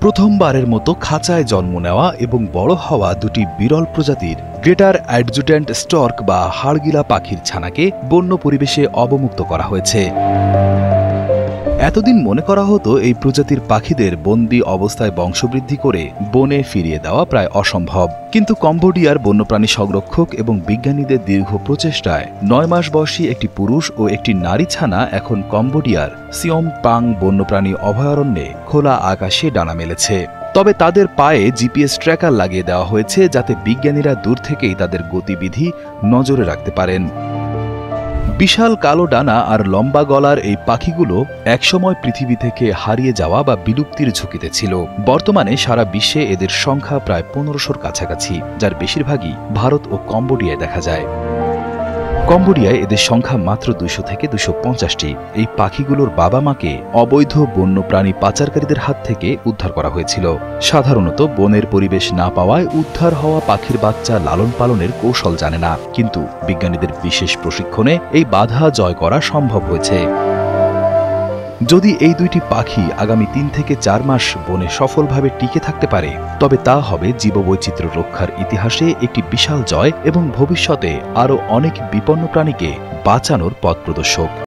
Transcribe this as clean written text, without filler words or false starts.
প্রথমবারের মতো খাঁচায় জন্ম নেওয়া এবং বড় হওয়া দুটি বিরল প্রজাতির গ্রেটার অ্যাডজুট্যান্ট স্টর্ক বা হাড়গিলা পাখির ছানাকে বন্য পরিবেশে অবমুক্ত করা হয়েছে। এতদিন মনে করা হতো এই প্রজাতির পাখিদের বন্দি অবস্থায় বংশবৃদ্ধি করে বনে ফিরিয়ে দেওয়া প্রায় অসম্ভব, কিন্তু কম্বোডিয়ার বন্যপ্রাণী সংরক্ষক এবং বিজ্ঞানীদের দীর্ঘ প্রচেষ্টায় 9 মাস বয়সী একটি পুরুষ ও একটি নারী ছানা এখন কম্বোডিয়ার সিওম পাং বন্যপ্রাণী অভয়ারণ্যে খোলা আকাশে ডানা মেলেছে। তবে তাদের পায়ে জিপিএস ট্র্যাকার লাগিয়ে দেওয়া হয়েছে যাতে বিজ্ঞানীরা দূর থেকেই তাদের গতিবিধি নজরে রাখতে পারেন। বিশাল কালো ডানা আর লম্বা গলার এই পাখিগুলো একসময় পৃথিবী থেকে হারিয়ে যাওয়া বা বিলুপ্তির ঝুঁকিতে ছিল। বর্তমানে সারা বিশ্বে এদের সংখ্যা প্রায় 1500-র কাছাকাছি, যার বেশিরভাগই ভারত ও কম্বোডিয়ায় দেখা যায়। কম্বোডিয়ায় এদের সংখ্যা মাত্র 200 থেকে 250টি। এই পাখিগুলোর বাবা মাকে অবৈধ বন্যপ্রাণী পাচারকারীদের হাত থেকে উদ্ধার করা হয়েছিল। সাধারণত বনের পরিবেশ না পাওয়ায় উদ্ধার হওয়া পাখির বাচ্চা লালন পালনের কৌশল জানে না, কিন্তু বিজ্ঞানীদের বিশেষ প্রশিক্ষণে এই বাধা জয় করা সম্ভব হয়েছে। যদি এই দুইটি পাখি আগামী 3 থেকে 4 মাস বনে সফলভাবে টিকে থাকতে পারে, তবে তা হবে জীববৈচিত্র্য রক্ষার ইতিহাসে একটি বিশাল জয় এবং ভবিষ্যতে আরও অনেক বিপন্ন প্রাণীকে বাঁচানোর পথপ্রদর্শক।